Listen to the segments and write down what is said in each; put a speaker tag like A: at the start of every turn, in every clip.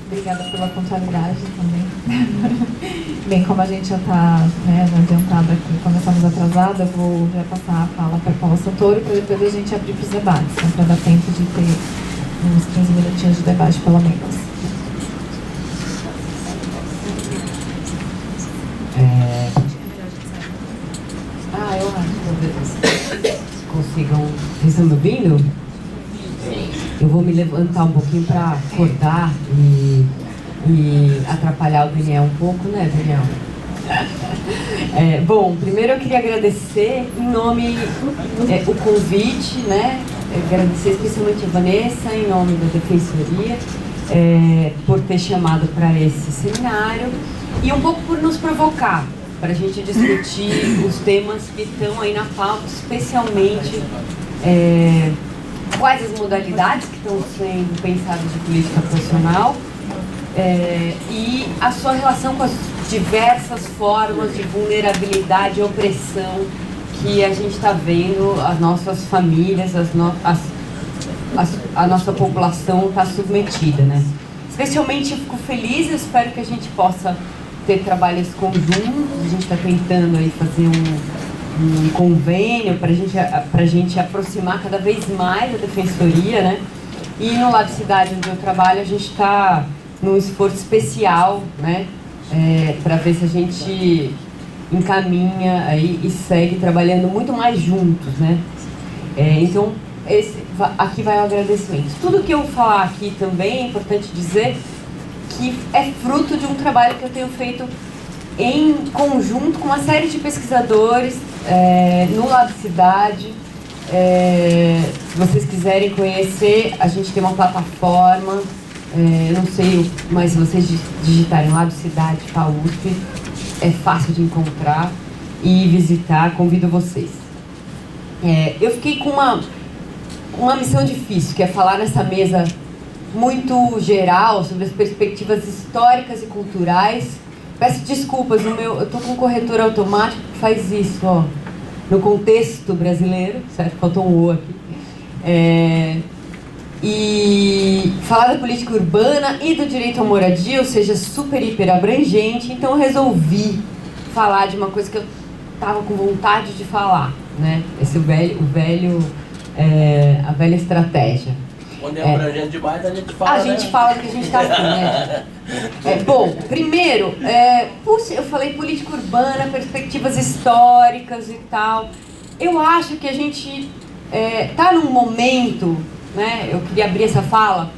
A: Obrigada pela pontualidade também. Bem, como a gente já está, né, já adiantado aqui, começamos atrasada, eu vou já passar a fala para a Paula Santoro, para depois a gente abrir para os debates, né, para dar tempo de ter uns 15 minutinhos de debate, pelo menos.
B: Eu acho que talvez consigam... Vocês estão me ouvindo? Sim. Eu vou me levantar um pouquinho para acordar e atrapalhar o Daniel um pouco, né, Daniel? Bom, primeiro eu queria agradecer em nome o convite, né? Agradecer especialmente a Vanessa, em nome da Defensoria, por ter chamado para esse seminário e um pouco por nos provocar, para a gente discutir os temas que estão aí na pauta, especialmente quais as modalidades que estão sendo pensadas de política profissional e a sua relação com as diversas formas de vulnerabilidade e opressão que a gente está vendo, as nossas famílias, a nossa população está submetida, né? Especialmente eu fico feliz, eu espero que a gente possa ter trabalhos conjuntos, a gente está tentando aí fazer um convênio para a gente aproximar cada vez mais a Defensoria, né? E no Lab Cidade, onde eu trabalho, a gente está num esforço especial, né? Para ver se a gente encaminha aí e segue trabalhando muito mais juntos, né? Então, aqui vai o agradecimento. Tudo que eu falar aqui também é importante dizer que é fruto de um trabalho que eu tenho feito em conjunto com uma série de pesquisadores no Lab Cidade. Se vocês quiserem conhecer, a gente tem uma plataforma, eu não sei, mas se vocês digitarem Lab Cidade FAUSP, é fácil de encontrar e visitar, convido vocês. Eu fiquei com uma missão difícil, que é falar nessa mesa muito geral sobre as perspectivas históricas e culturais. Peço desculpas, eu estou com um corretor automático que faz isso, ó, no contexto brasileiro, certo? Faltou um O aqui. E falar da política urbana e do direito à moradia, ou seja, super, hiper abrangente, então eu resolvi falar de uma coisa que eu estava com vontade de falar, né? A velha estratégia.
C: Quando é abrangente demais, a gente fala.
B: A gente fala do que a gente está aqui, né? Bom, primeiro, eu falei política urbana, perspectivas históricas e tal. Eu acho que a gente está num momento, né? Eu queria abrir essa fala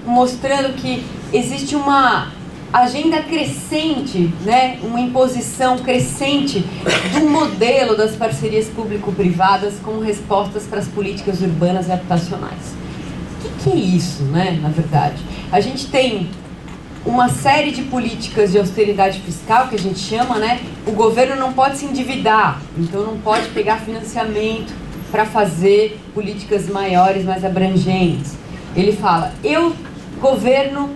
B: mostrando que existe uma agenda crescente, né? Uma imposição crescente de um modelo das parcerias público-privadas como respostas para as políticas urbanas e habitacionais. O que é isso, né? Na verdade, a gente tem uma série de políticas de austeridade fiscal, que a gente chama, né? O governo não pode se endividar, então não pode pegar financiamento para fazer políticas maiores, mais abrangentes. Ele fala, governo,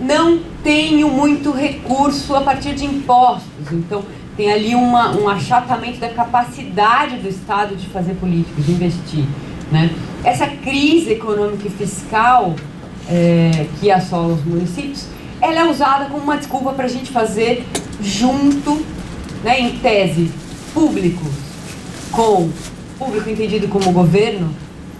B: não tenho muito recurso a partir de impostos, então tem ali um achatamento da capacidade do Estado de fazer políticas, de investir, né? Essa crise econômica e fiscal que assola os municípios, ela é usada como uma desculpa para a gente fazer junto, né, em tese, público entendido como governo,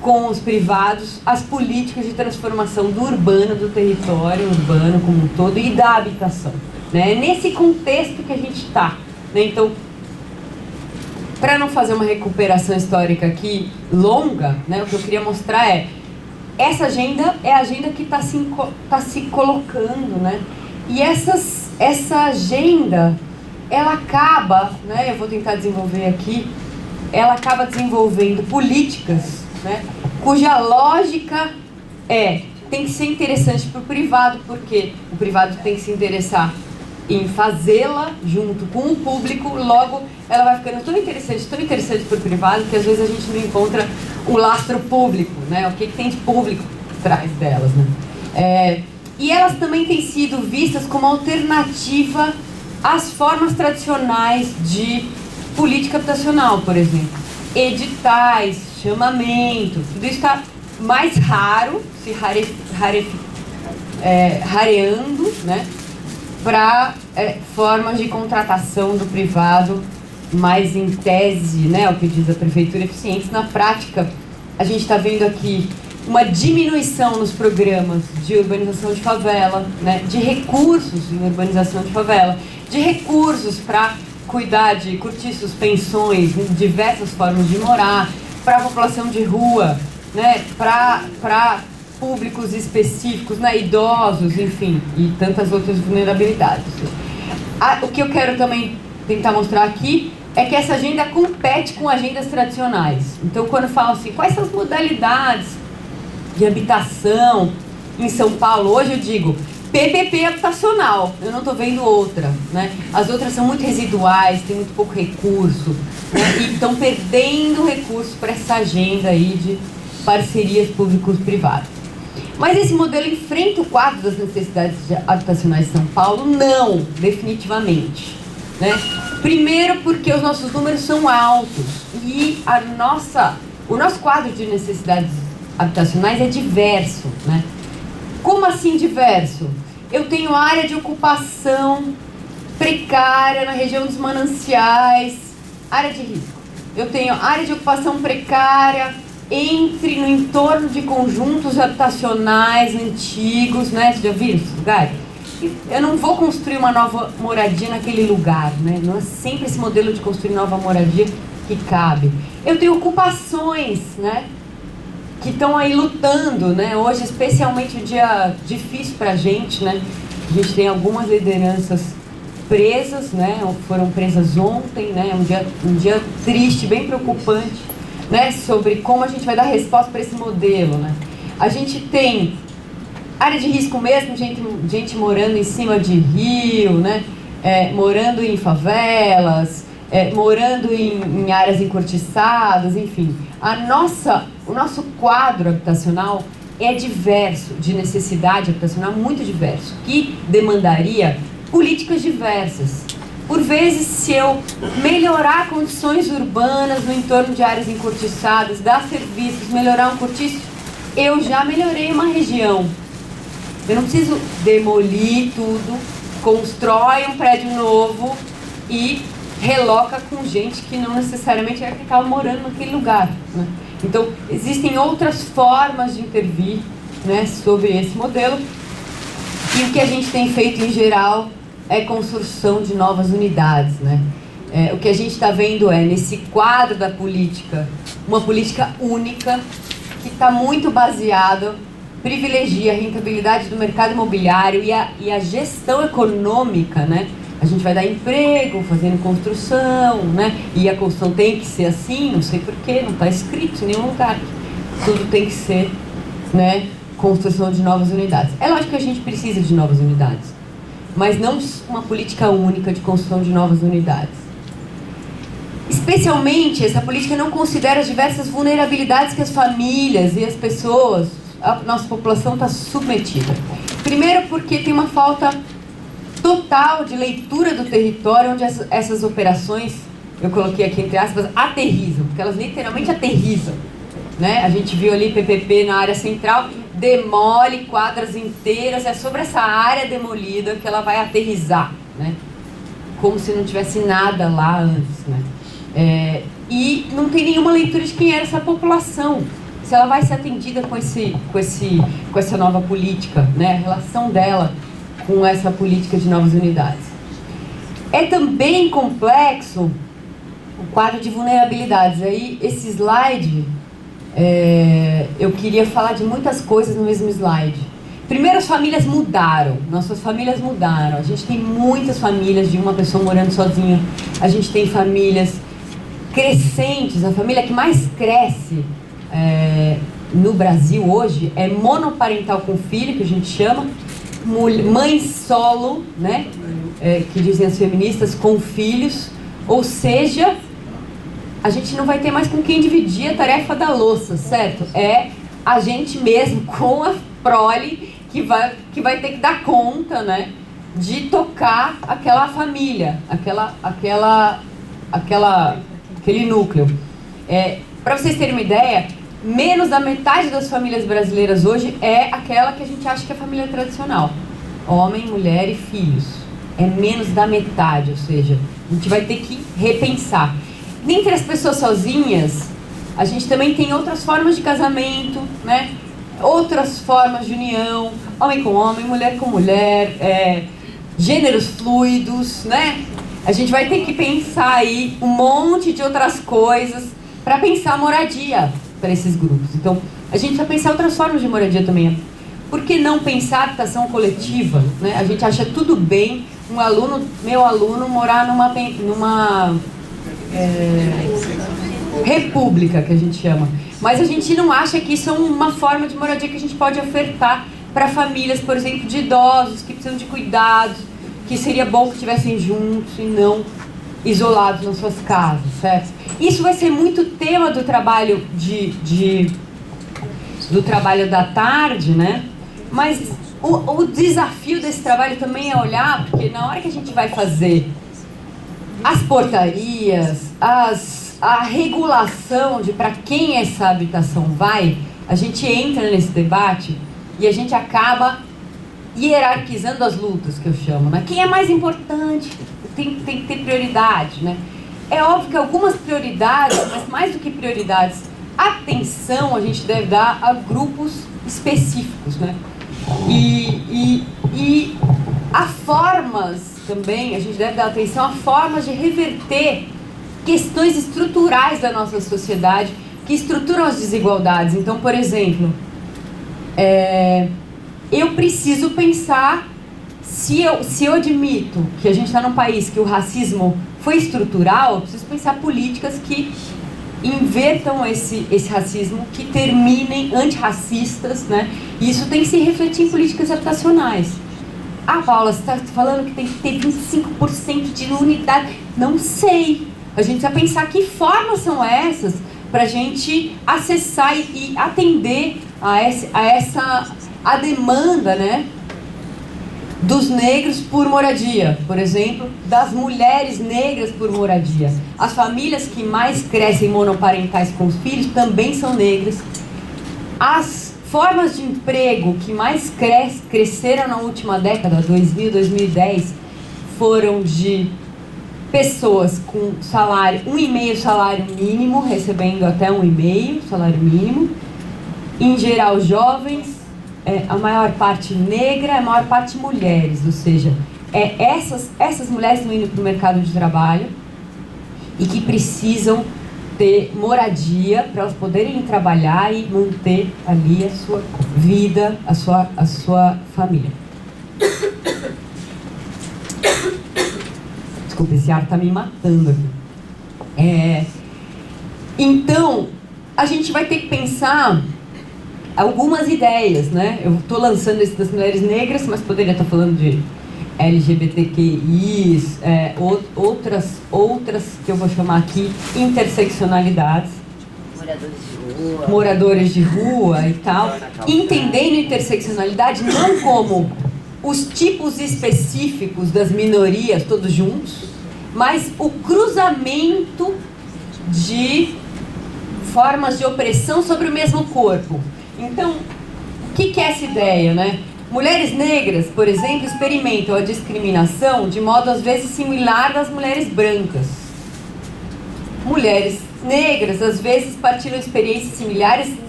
B: com os privados, as políticas de transformação do urbano, do território urbano como um todo e da habitação, né? É nesse contexto que a gente está, né? Então, para não fazer uma recuperação histórica aqui longa, né, o que eu queria mostrar essa agenda é a agenda que está se colocando, né? E essa agenda, ela acaba, né, eu vou tentar desenvolver aqui, ela acaba desenvolvendo políticas, né, cuja lógica tem que ser interessante para o privado, porque o privado tem que se interessar em fazê-la junto com o público, logo ela vai ficando tão interessante para o privado, que às vezes a gente não encontra o lastro público, né? O que tem de público atrás delas, né? E elas também têm sido vistas como alternativa às formas tradicionais de política habitacional, por exemplo. Editais, chamamento, tudo isso está mais raro, se rareando, né, para formas de contratação do privado mais em tese, né, o que diz a prefeitura, eficientes. Na prática, a gente está vendo aqui uma diminuição nos programas de urbanização de favela, né, de recursos em urbanização de favela, de recursos para cuidar de cortiços, pensões, diversas formas de morar, para a população de rua, né, para públicos específicos, né, idosos, enfim, e tantas outras vulnerabilidades. O que eu quero também tentar mostrar aqui é que essa agenda compete com agendas tradicionais. Então, quando falam assim, quais são as modalidades de habitação em São Paulo, hoje eu digo PPP habitacional, eu não estou vendo outra, né? As outras são muito residuais, tem muito pouco recurso, né? E estão perdendo recursos para essa agenda aí de parcerias públicos-privadas. Mas esse modelo enfrenta o quadro das necessidades habitacionais de São Paulo? Não, definitivamente, né? Primeiro porque os nossos números são altos e o nosso quadro de necessidades habitacionais é diverso, né? Como assim diverso? Eu tenho área de ocupação precária na região dos mananciais, área de risco. Eu tenho área de ocupação precária no entorno de conjuntos habitacionais antigos, né? Vocês já viram esses lugares? Eu não vou construir uma nova moradia naquele lugar, né? Não é sempre esse modelo de construir nova moradia que cabe. Eu tenho ocupações, né, que estão aí lutando, né? Hoje, especialmente um dia difícil para a gente, né? A gente tem algumas lideranças presas, né? Foram presas ontem, né? Um dia triste, bem preocupante, né? Sobre como a gente vai dar resposta para esse modelo, né? A gente tem área de risco mesmo, gente morando em cima de rio, né? Morando em favelas, morando em áreas encurtiçadas, enfim. O nosso quadro habitacional é diverso, de necessidade habitacional muito diverso, que demandaria políticas diversas. Por vezes, se eu melhorar condições urbanas no entorno de áreas encurtiçadas, dar serviços, melhorar um cortiço, eu já melhorei uma região. Eu não preciso demolir tudo, constrói um prédio novo e reloca com gente que não necessariamente é que estava morando naquele lugar, né? Então, existem outras formas de intervir, né, sobre esse modelo. E o que a gente tem feito em geral é construção de novas unidades, né? O que a gente está vendo nesse quadro da política, uma política única que está muito baseada, privilegia a rentabilidade do mercado imobiliário e a gestão econômica, né? A gente vai dar emprego fazendo construção, né? E a construção tem que ser assim, não sei porquê, não está escrito em nenhum lugar. Tudo tem que ser, né, construção de novas unidades. É lógico que a gente precisa de novas unidades, mas não uma política única de construção de novas unidades. Especialmente, essa política não considera as diversas vulnerabilidades que as famílias e as pessoas, a nossa população está submetida. Primeiro porque tem uma falta total de leitura do território onde essas operações, eu coloquei aqui entre aspas, aterrizam, porque elas literalmente aterrizam, né? A gente viu ali PPP na área central, demole quadras inteiras, é sobre essa área demolida que ela vai aterrizar, né? Como se não tivesse nada lá antes, né? E não tem nenhuma leitura de quem era essa população, se ela vai ser atendida com essa nova política, né? A relação dela com essa política de novas unidades. É também complexo o quadro de vulnerabilidades. Aí, esse slide, eu queria falar de muitas coisas no mesmo slide. Primeiro, as famílias mudaram. Nossas famílias mudaram. A gente tem muitas famílias de uma pessoa morando sozinha. A gente tem famílias crescentes. A família que mais cresce no Brasil hoje é monoparental com filho, que a gente chama, mãe solo, né? Que dizem as feministas, com filhos. Ou seja, a gente não vai ter mais com quem dividir a tarefa da louça, certo? É a gente mesmo, com a prole, que vai ter que dar conta, né, de tocar aquela família, aquele núcleo. Para vocês terem uma ideia, menos da metade das famílias brasileiras hoje é aquela que a gente acha que é a família tradicional. Homem, mulher e filhos. É menos da metade, ou seja, a gente vai ter que repensar. Dentre as pessoas sozinhas, a gente também tem outras formas de casamento, né? Outras formas de união, homem com homem, mulher com mulher, gêneros fluidos, né? A gente vai ter que pensar aí um monte de outras coisas para pensar moradia para esses grupos. Então, a gente vai pensar outras formas de moradia também. Por que não pensar habitação coletiva, né? A gente acha tudo bem meu aluno morar numa república, que a gente chama. Mas a gente não acha que isso é uma forma de moradia que a gente pode ofertar para famílias, por exemplo, de idosos que precisam de cuidados, que seria bom que estivessem juntos e não isolados nas suas casas, certo? Isso vai ser muito tema do trabalho do trabalho da tarde, né? Mas o desafio desse trabalho também é olhar, porque na hora que a gente vai fazer as portarias, a regulação de para quem essa habitação vai, a gente entra nesse debate e a gente acaba hierarquizando as lutas, que eu chamo, né? Quem é mais importante? Tem que ter prioridade, né? É óbvio que algumas prioridades, mas mais do que prioridades, atenção a gente deve dar a grupos específicos, né? E a formas também, a gente deve dar atenção a formas de reverter questões estruturais da nossa sociedade que estruturam as desigualdades. Então, por exemplo, eu preciso pensar, se eu admito que a gente está num país que o racismo foi estrutural, eu preciso pensar políticas que invertam esse racismo, que terminem antirracistas, né? E isso tem que se refletir em políticas habitacionais. Ah, Paula, você está falando que tem que ter 25% de unidade. Não sei. A gente precisa pensar que formas são essas para a gente acessar e atender a demanda, né, dos negros por moradia, por exemplo, das mulheres negras por moradia. As famílias que mais crescem monoparentais com os filhos também são negras. As formas de emprego que mais cresceram na última década, 2000, 2010, foram de pessoas com salário, 1,5 salário mínimo, recebendo até 1,5 salário mínimo, em geral jovens, a maior parte negra, a maior parte mulheres, ou seja, essas mulheres estão indo para o mercado de trabalho e que precisam ter moradia para elas poderem trabalhar e manter ali a sua vida, a sua família. Desculpa, esse ar está me matando aqui. Então, a gente vai ter que pensar algumas ideias, né? Eu estou lançando esse das mulheres negras, mas poderia estar falando de LGBTQIs, outras que eu vou chamar aqui interseccionalidades. Moradores de rua e tal. Entendendo interseccionalidade não como os tipos específicos das minorias todos juntos, mas o cruzamento de formas de opressão sobre o mesmo corpo. Então, o que é essa ideia, né? Mulheres negras, por exemplo, experimentam a discriminação de modo às vezes similar das mulheres brancas. Mulheres negras às vezes partilham experiências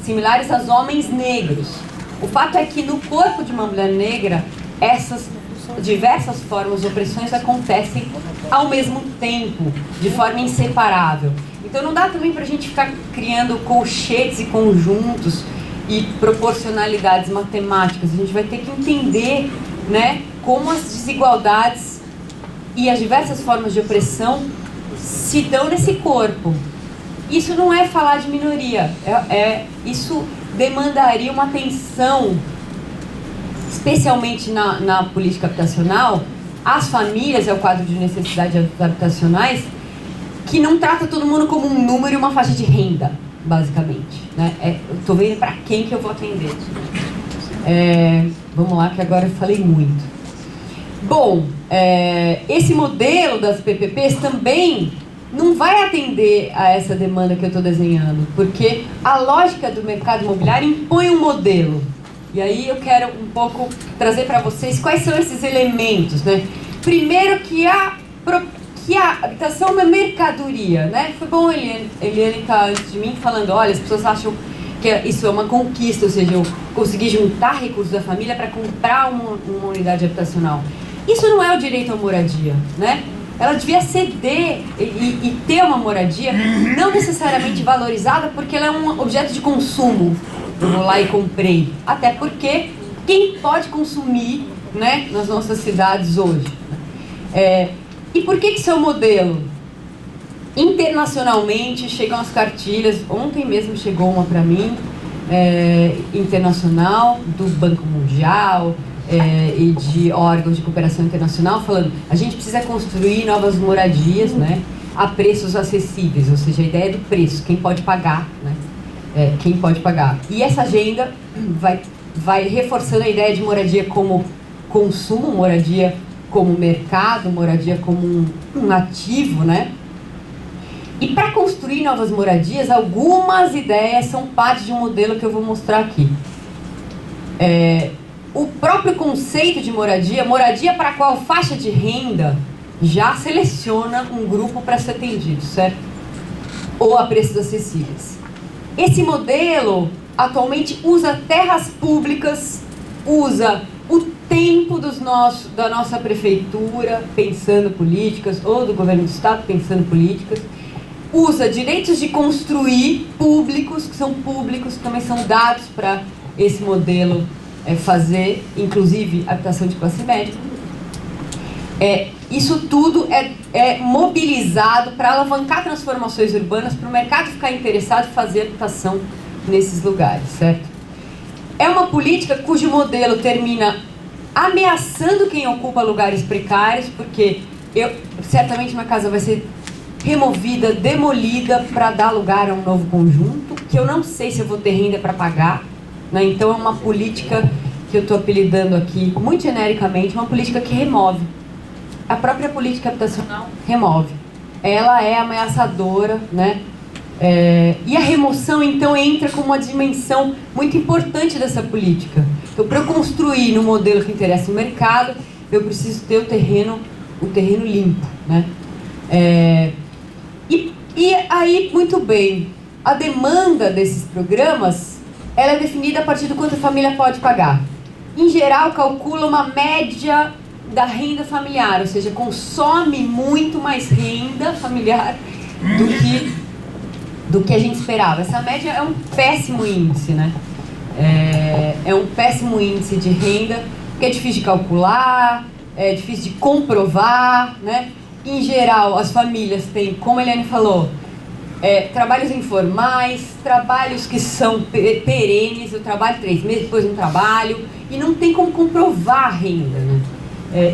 B: similares às homens negros. O fato é que no corpo de uma mulher negra, essas diversas formas de opressões acontecem ao mesmo tempo, de forma inseparável. Então não dá também para a gente ficar criando colchetes e conjuntos e proporcionalidades matemáticas. A gente vai ter que entender, né, como as desigualdades e as diversas formas de opressão se dão nesse corpo. Isso não é falar de minoria, isso demandaria uma atenção, especialmente na política habitacional. As famílias é o quadro de necessidades habitacionais, que não trata todo mundo como um número e uma faixa de renda, basicamente, né? Eu estou vendo para quem que eu vou atender. Vamos lá, que agora eu falei muito. Bom, esse modelo das PPPs também não vai atender a essa demanda que eu estou desenhando, porque a lógica do mercado imobiliário impõe um modelo. E aí eu quero um pouco trazer para vocês quais são esses elementos, né? Primeiro que a habitação é uma mercadoria, né? Foi bom Eliane estar antes de mim falando, olha, as pessoas acham que isso é uma conquista, ou seja, eu consegui juntar recursos da família para comprar uma unidade habitacional. Isso não é o direito à moradia, né? Ela devia ceder e ter uma moradia não necessariamente valorizada porque ela é um objeto de consumo. Eu vou lá e comprei. Até porque quem pode consumir, né, nas nossas cidades hoje? E por que isso é um modelo? Internacionalmente chegam as cartilhas, ontem mesmo chegou uma para mim, internacional, do Banco Mundial, e de órgãos de cooperação internacional, falando a gente precisa construir novas moradias, né, a preços acessíveis, ou seja, a ideia do preço, quem pode pagar, né, quem pode pagar. E essa agenda vai reforçando a ideia de moradia como consumo, moradia como mercado, moradia como um ativo, né? E para construir novas moradias, algumas ideias são parte de um modelo que eu vou mostrar aqui. O próprio conceito de moradia para qual faixa de renda, já seleciona um grupo para ser atendido, certo? Ou a preços acessíveis. Esse modelo atualmente usa terras públicas, usa o tempo da nossa prefeitura pensando políticas, ou do governo do estado pensando políticas, usa direitos de construir públicos, que são públicos, que também são dados para esse modelo fazer, inclusive, habitação de classe média. Isso tudo é mobilizado para alavancar transformações urbanas, para o mercado ficar interessado em fazer habitação nesses lugares, certo? É uma política cujo modelo termina ameaçando quem ocupa lugares precários, porque certamente uma casa vai ser removida, demolida para dar lugar a um novo conjunto, que eu não sei se eu vou ter renda para pagar, né? Então é uma política que eu estou apelidando aqui, muito genericamente, uma política que remove. A própria política habitacional remove. Ela é ameaçadora, né? E a remoção, então, entra como uma dimensão muito importante dessa política. Então, para eu construir no modelo que interessa o mercado, eu preciso ter o terreno limpo, né? E aí, muito bem, a demanda desses programas, ela é definida a partir do quanto a família pode pagar. Em geral, calcula uma média da renda familiar, ou seja, consome muito mais renda familiar do que a gente esperava. Essa média é um péssimo índice, né? É um péssimo índice de renda, porque é difícil de calcular, é difícil de comprovar, né? Em geral, as famílias têm, como a Eliane falou, trabalhos informais, trabalhos que são perenes, eu trabalho 3 meses, depois um trabalho, e não tem como comprovar a renda, né?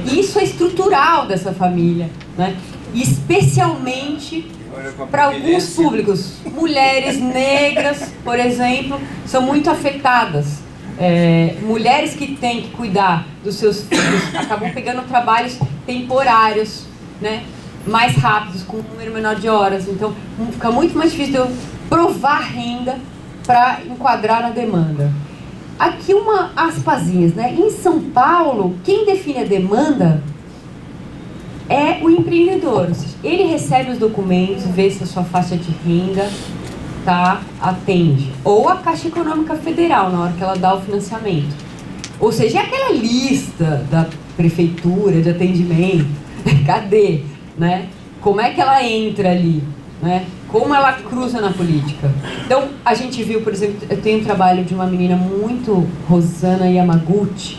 B: Isso é estrutural dessa família, né? E especialmente para alguns públicos. Mulheres negras, por exemplo, são muito afetadas. Mulheres que têm que cuidar dos seus filhos acabam pegando trabalhos temporários, né? Mais rápidos, com um número menor de horas. Então, fica muito mais difícil de eu provar renda para enquadrar na demanda. Aqui uma aspasinhas, né? Em São Paulo, quem define a demanda é o empreendedor. Ele recebe os documentos, vê se a sua faixa de renda atende. Ou a Caixa Econômica Federal, na hora que ela dá o financiamento. Ou seja, é aquela lista da prefeitura de atendimento. Cadê? Né? Como é que ela entra ali? Né? Como ela cruza na política? Então, a gente viu, por exemplo, eu tenho um trabalho de uma menina muito, Rosana Yamaguchi,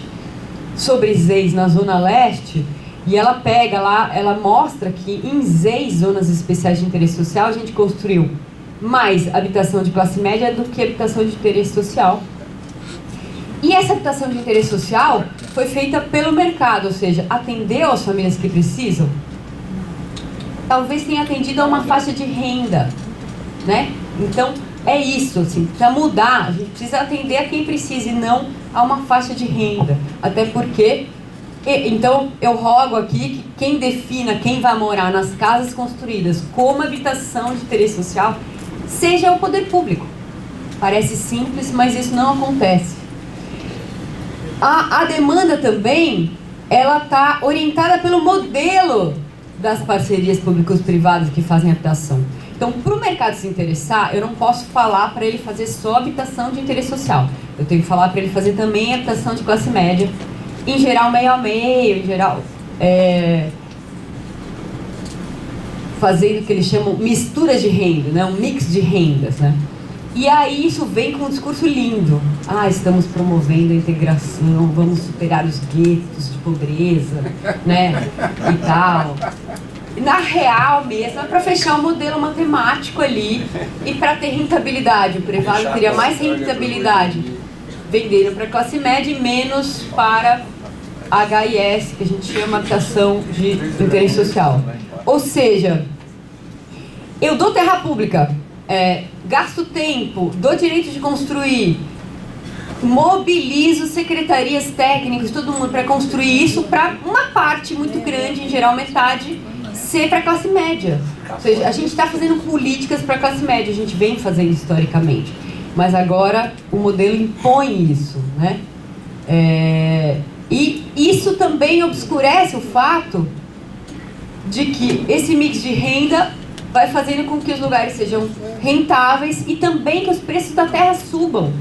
B: sobre ZEIS na Zona Leste, e ela pega lá, ela mostra que em ZEIS, Zonas Especiais de Interesse Social, a gente construiu mais habitação de classe média do que habitação de interesse social. E essa habitação de interesse social foi feita pelo mercado, ou seja, atendeu as famílias que precisam. Talvez tenha atendido a uma faixa de renda, né? Então, é isso, assim, para mudar, a gente precisa atender a quem precisa e não a uma faixa de renda. Até porque Então, eu rogo aqui que quem defina quem vai morar nas casas construídas como habitação de interesse social seja o poder público. Parece simples, mas isso não acontece. A demanda também, ela está orientada pelo modelo das parcerias públicos-privadas que fazem habitação. Então, para o mercado se interessar, eu não posso falar para ele fazer só habitação de interesse social. Eu tenho que falar para ele fazer também habitação de classe média, em geral meio a meio, em geral fazendo o que eles chamam misturas de renda, né? Um mix de rendas, né? E aí isso vem com um discurso lindo. Estamos promovendo a integração, vamos superar os guetos de pobreza, né? E tal. E na real mesmo é para fechar um modelo matemático ali e para ter rentabilidade. O privado teria mais rentabilidade vendendo para a classe média e menos para HIS, que a gente chama habitação de interesse social. Ou seja, eu dou terra pública, gasto tempo, dou direito de construir, mobilizo secretarias técnicas, todo mundo para construir isso, para uma parte muito grande, em geral metade, ser para a classe média. Ou seja, a gente está fazendo políticas para a classe média, a gente vem fazendo historicamente, mas agora o modelo impõe isso, né? E isso também obscurece o fato de que esse mix de renda vai fazendo com que os lugares sejam rentáveis e também que os preços da terra subam,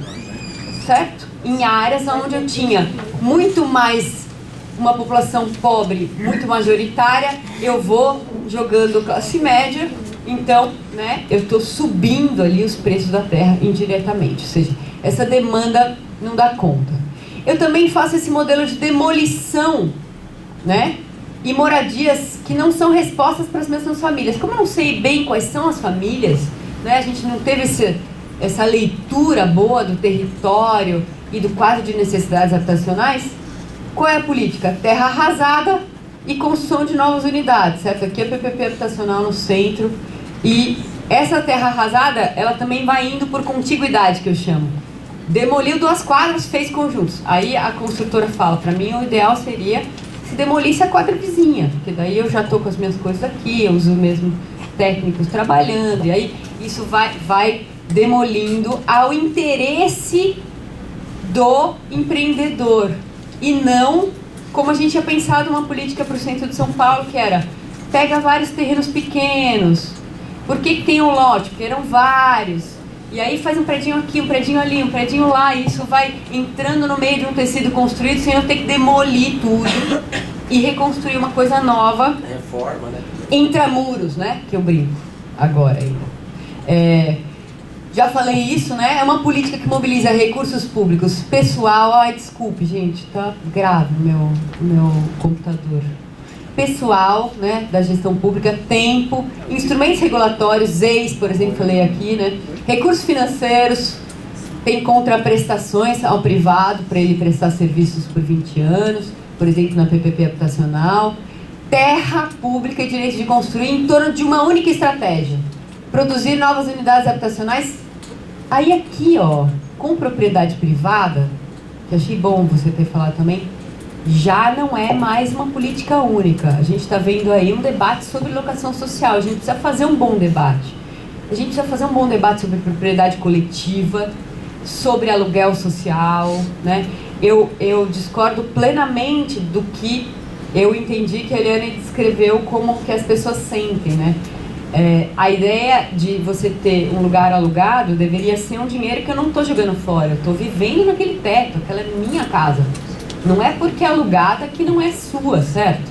B: certo? Em áreas onde eu tinha muito mais uma população pobre, muito majoritária, eu vou jogando classe média, então, né, eu estou subindo ali os preços da terra indiretamente, ou seja, essa demanda não dá conta. Eu também faço esse modelo de demolição, né? E moradias que não são respostas para as mesmas famílias. Como eu não sei bem quais são as famílias, né? A gente não teve essa leitura boa do território e do quadro de necessidades habitacionais. Qual é a política? Terra arrasada e construção de novas unidades, certo? Aqui é PPP habitacional no centro. E essa terra arrasada, ela também vai indo por contiguidade, que eu chamo. Demoliu 2 quadras, fez conjuntos. Aí a construtora fala, para mim o ideal seria se demolisse a quadra vizinha, porque daí eu já estou com as minhas coisas aqui, eu uso mesmo técnicos trabalhando, e aí isso vai demolindo ao interesse do empreendedor, e não como a gente tinha pensado uma política para o centro de São Paulo, que era, pega vários terrenos pequenos. Por que tem um lote? Porque eram vários. E aí faz um predinho aqui, um predinho ali, um predinho lá, e isso vai entrando no meio de um tecido construído sem eu ter que demolir tudo e reconstruir uma coisa nova.
C: Reforma, né?
B: Intramuros, né? Que eu brinco agora ainda. Já falei isso, né? É uma política que mobiliza recursos públicos, pessoal. Desculpe, gente, tá grave o meu computador. Pessoal, né, da gestão pública, tempo, instrumentos regulatórios, EIS, por exemplo, falei aqui, né, recursos financeiros, tem contraprestações ao privado para ele prestar serviços por 20 anos, por exemplo, na PPP habitacional, terra pública e direito de construir em torno de uma única estratégia, produzir novas unidades habitacionais. Aí aqui, ó, com propriedade privada, que achei bom você ter falado também, já não é mais uma política única. A gente está vendo aí um debate sobre locação social. A gente precisa fazer um bom debate. A gente precisa fazer um bom debate sobre propriedade coletiva, sobre aluguel social, né? Eu discordo plenamente do que eu entendi que a Eliane descreveu como que as pessoas sentem, né? A ideia de você ter um lugar alugado deveria ser um dinheiro que eu não estou jogando fora. Eu estou vivendo naquele teto, aquela é minha casa. Não é porque é alugada que não é sua, certo?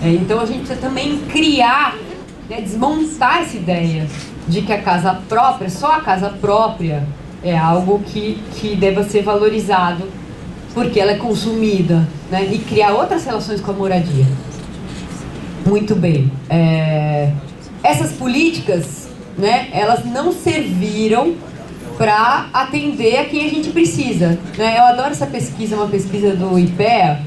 B: Então a gente precisa também criar, né, desmontar essa ideia de que a casa própria, só a casa própria, é algo que deva ser valorizado porque ela é consumida, né? E criar outras relações com a moradia. Muito bem. Essas políticas, né, elas não serviram para atender a quem a gente precisa, né? Eu adoro essa pesquisa, uma pesquisa do IPEA,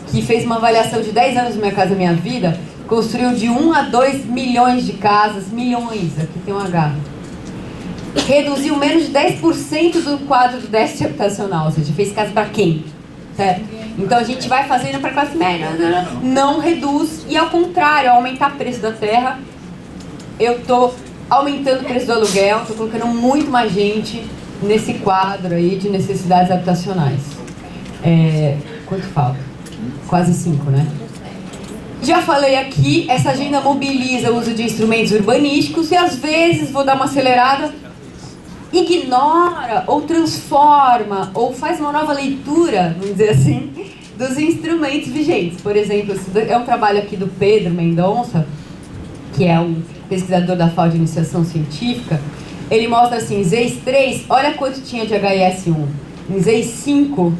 B: que fez uma avaliação de 10 anos do Minha Casa Minha Vida, construiu de 1 a 2 milhões de casas, milhões, aqui tem um H. Reduziu menos de 10% do quadro do déficit habitacional, ou seja, fez casa para quem? Certo? Então a gente vai fazendo para a classe média, não reduz, e ao contrário, ao aumentar o preço da terra, eu estou aumentando o preço do aluguel, estou colocando muito mais gente nesse quadro aí de necessidades habitacionais. Quanto falta? Quase 5, né? Já falei aqui, essa agenda mobiliza o uso de instrumentos urbanísticos e às vezes, vou dar uma acelerada, ignora ou transforma ou faz uma nova leitura, vamos dizer assim, dos instrumentos vigentes. Por exemplo, é um trabalho aqui do Pedro Mendonça, que é um pesquisador da FAO de Iniciação Científica. Ele mostra assim, ZEIS 3, olha quanto tinha de HIS1. Em ZEIS 5,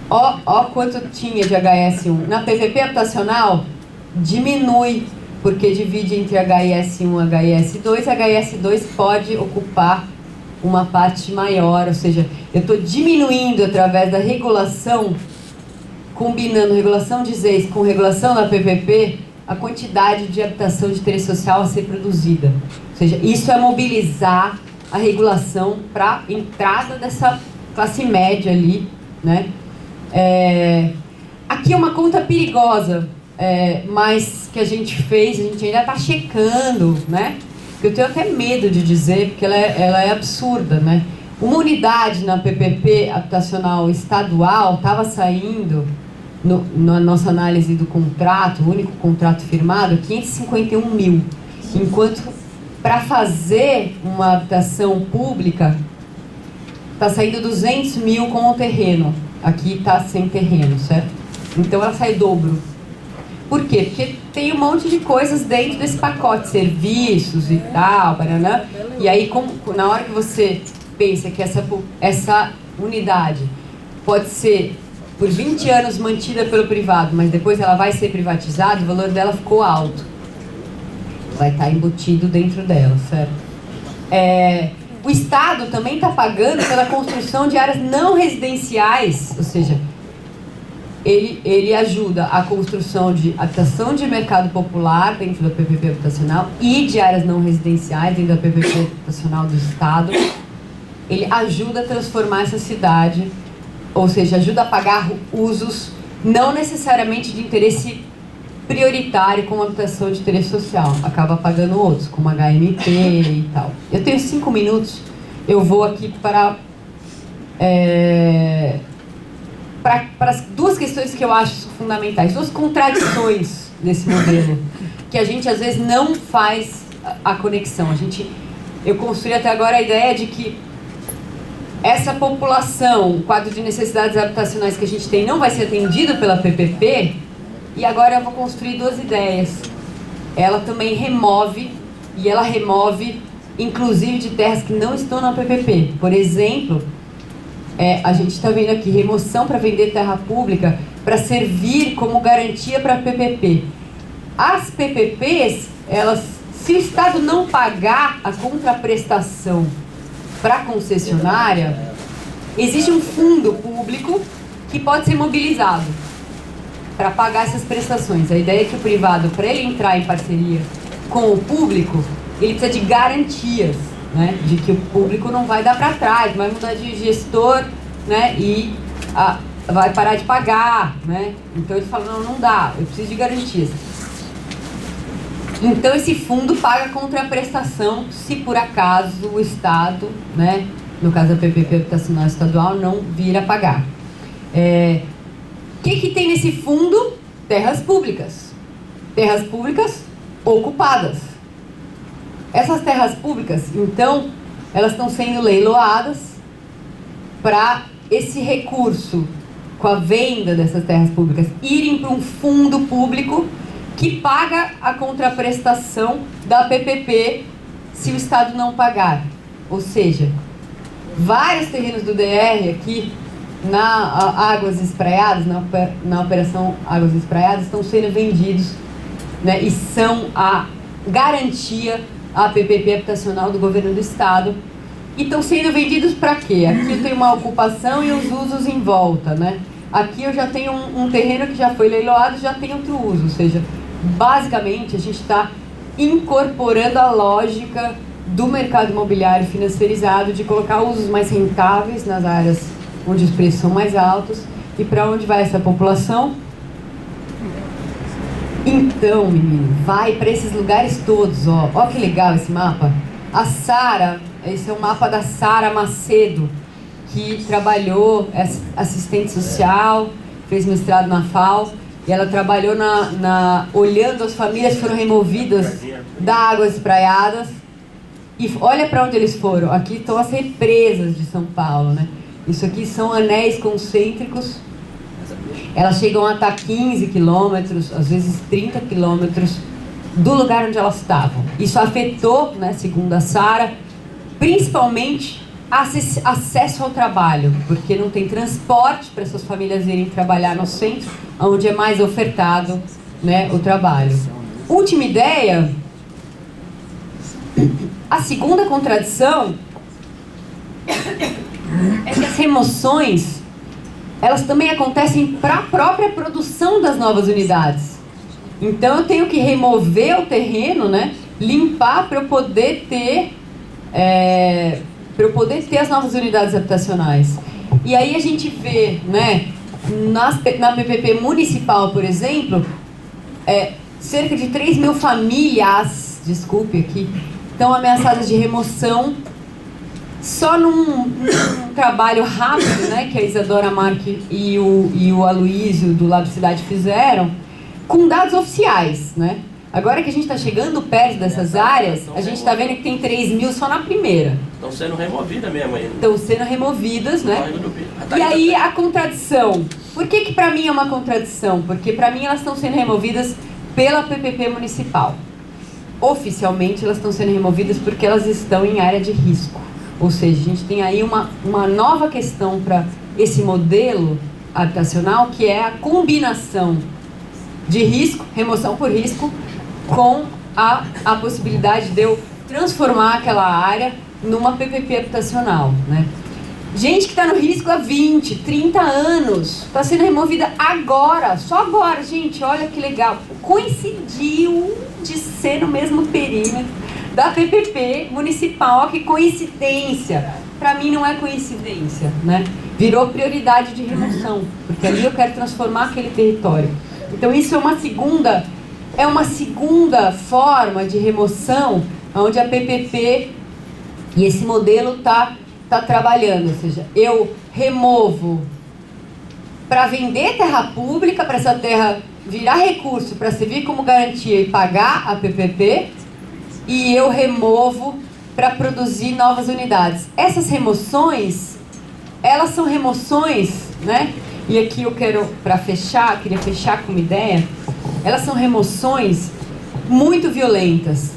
B: ó quanto tinha de HIS1. Na PVP habitacional, diminui, porque divide entre HIS1 e HIS2. HIS2 pode ocupar uma parte maior, ou seja, eu estou diminuindo através da regulação, combinando regulação de ZEIS com regulação da PVP, a quantidade de habitação de interesse social a ser produzida. Ou seja, isso é mobilizar a regulação para a entrada dessa classe média ali, né? Aqui é uma conta perigosa, mas que a gente fez, a gente ainda está checando, né? Eu tenho até medo de dizer, porque ela é absurda, né? Uma unidade na PPP habitacional estadual estava saindo, na nossa análise do contrato, o único contrato firmado, 551 mil. Enquanto para fazer uma habitação pública, está saindo 200 mil com o terreno. Aqui está sem terreno, certo? Então ela sai dobro. Por quê? Porque tem um monte de coisas dentro desse pacote, serviços e tal, baraná. E aí, na hora que você pensa que essa unidade pode ser por 20 anos mantida pelo privado, mas depois ela vai ser privatizada, o valor dela ficou alto. Vai estar embutido dentro dela, certo? O Estado também está pagando pela construção de áreas não residenciais, ou seja, ele ajuda a construção de habitação de mercado popular dentro da PPP habitacional e de áreas não residenciais dentro da PPP habitacional do Estado. Ele ajuda a transformar essa cidade, ou seja, ajuda a pagar usos não necessariamente de interesse prioritário como habitação de interesse social. Acaba pagando outros, como HMT e tal. Eu tenho 5 minutos, eu vou aqui para as duas questões que eu acho fundamentais, duas contradições nesse modelo, que a gente às vezes não faz a conexão. Eu construí até agora a ideia de que essa população, o quadro de necessidades habitacionais que a gente tem não vai ser atendido pela PPP, e agora eu vou construir duas ideias. Ela também remove, e ela remove inclusive de terras que não estão na PPP. Por exemplo, a gente está vendo aqui remoção para vender terra pública para servir como garantia para a PPP. As PPPs, se o Estado não pagar a contraprestação para a concessionária, existe um fundo público que pode ser mobilizado para pagar essas prestações. A ideia é que o privado, para ele entrar em parceria com o público, ele precisa de garantias, né, de que o público não vai dar para trás, vai mudar de gestor, né, e vai parar de pagar, né? Então ele fala, não dá, eu preciso de garantias. Então esse fundo paga contraprestação se por acaso o Estado, né, no caso da PPP habitacional estadual, não vir a pagar. O que tem nesse fundo? Terras públicas. Terras públicas ocupadas. Essas terras públicas, então, elas estão sendo leiloadas para esse recurso, com a venda dessas terras públicas, irem para um fundo público que paga a contraprestação da PPP se o Estado não pagar. Ou seja, vários terrenos do DR aqui, na Águas Espraiadas, na operação Águas Espraiadas, estão sendo vendidos, né, e são a garantia a PPP habitacional do governo do Estado. E estão sendo vendidos para quê? Aqui eu tenho uma ocupação e os usos em volta, né? Aqui eu já tenho um terreno que já foi leiloado e já tem outro uso. Ou seja, basicamente a gente está incorporando a lógica do mercado imobiliário financiarizado de colocar usos mais rentáveis nas áreas onde os preços são mais altos E para onde vai essa população? Então, menino, vai para esses lugares todos, ó. Ó que legal esse mapa. A Sara, esse é o mapa da Sara Macedo, que trabalhou, é assistente social, fez mestrado na FAO, e ela trabalhou olhando as famílias que foram removidas da Águas Espraiadas. E olha para onde eles foram. Aqui estão as represas de São Paulo, né? Isso aqui são anéis concêntricos. Elas chegam a estar 15 quilômetros, às vezes 30 quilômetros do lugar onde elas estavam. Isso afetou, né, segundo a Sara, principalmente acesso ao trabalho, porque não tem transporte para essas famílias irem trabalhar no centro, onde é mais ofertado, né, o trabalho. Última ideia, a segunda contradição é que as remoções, elas também acontecem para a própria produção das novas unidades. Então eu tenho que remover o terreno, né, limpar para eu poder ter as novas unidades habitacionais. E aí a gente vê, né, na PPP municipal, por exemplo, cerca de 3 mil famílias, desculpe aqui, estão ameaçadas de remoção só num trabalho rápido, né, que a Isadora Marque e o Aloysio do Lab Cidade fizeram, com dados oficiais, né? Agora que a gente está chegando perto dessas áreas, a gente está vendo que tem 3 mil só na primeira.
C: Estão sendo removidas mesmo ainda.
B: Estão sendo removidas, né? E aí a contradição. Por que para mim é uma contradição? Porque para mim elas estão sendo removidas pela PPP municipal. Oficialmente elas estão sendo removidas porque elas estão em área de risco. Ou seja, a gente tem aí uma nova questão para esse modelo habitacional, que é a combinação de risco, remoção por risco, com a possibilidade de eu transformar aquela área numa PPP habitacional, né? Gente que está no risco há 20, 30 anos, está sendo removida agora, só agora, gente, olha que legal. Coincidiu de ser no mesmo perímetro da PPP municipal, que coincidência. Para mim não é coincidência, né? Virou prioridade de remoção, porque ali eu quero transformar aquele território. Então isso é uma segunda forma de remoção, onde a PPP e esse modelo está trabalhando. Ou seja, eu removo para vender terra pública, para essa terra virar recurso, para servir como garantia e pagar a PPP, e eu removo para produzir novas unidades. Essas remoções, elas são remoções, né? E aqui eu queria fechar com uma ideia. Elas são remoções muito violentas.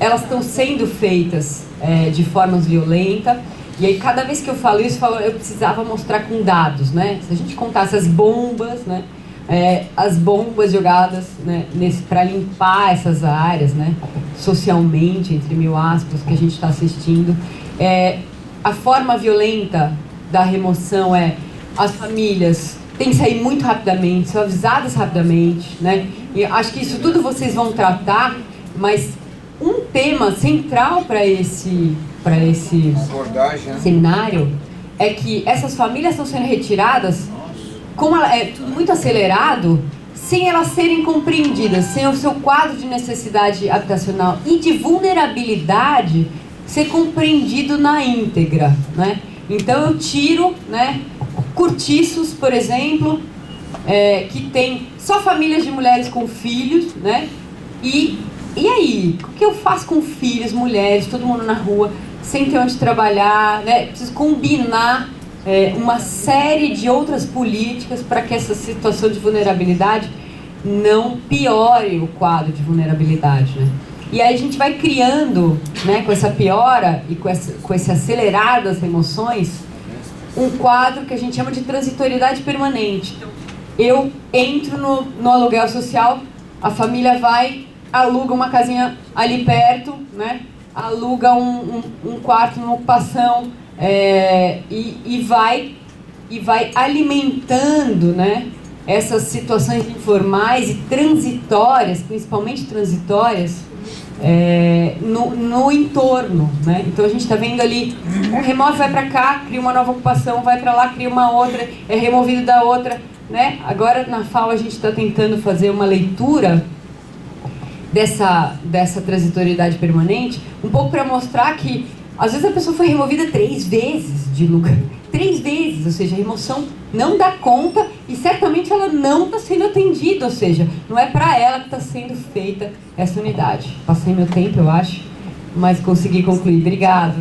B: Elas estão sendo feitas de formas violentas. E aí cada vez que eu falo isso, eu precisava mostrar com dados, né? Se a gente contasse as bombas, né? As bombas jogadas, né, para limpar essas áreas, né, socialmente, entre mil aspas, que a gente está assistindo. A forma violenta da remoção as famílias têm que sair muito rapidamente, são avisadas rapidamente, né? E acho que isso tudo vocês vão tratar, mas um tema central para esse seminário é que essas famílias estão sendo retiradas, como é tudo muito acelerado, sem elas serem compreendidas, sem o seu quadro de necessidade habitacional e de vulnerabilidade ser compreendido na íntegra, né? Então eu tiro, né, cortiços, por exemplo, que tem só famílias de mulheres com filhos, né? E aí, o que eu faço com filhos, mulheres, todo mundo na rua, sem ter onde trabalhar, né? Preciso combinar uma série de outras políticas para que essa situação de vulnerabilidade não piore o quadro de vulnerabilidade, né? E aí a gente vai criando, né, com essa piora e com esse acelerar das emoções, um quadro que a gente chama de transitoriedade permanente. Eu entro no aluguel social, a família vai, aluga uma casinha ali perto, né, aluga um quarto numa ocupação, e vai alimentando, né, essas situações informais e transitórias, principalmente transitórias, no entorno, né? Então a gente está vendo ali, remove, vai para cá, cria uma nova ocupação, vai para lá, cria uma outra, é removido da outra, né? Agora na FAO a gente está tentando fazer uma leitura dessa transitoriedade permanente, um pouco para mostrar que às vezes a pessoa foi removida 3 vezes de lugar, 3 vezes, ou seja, a remoção não dá conta e certamente ela não está sendo atendida, ou seja, não é para ela que está sendo feita essa unidade. Passei meu tempo, eu acho, mas consegui concluir. Obrigada.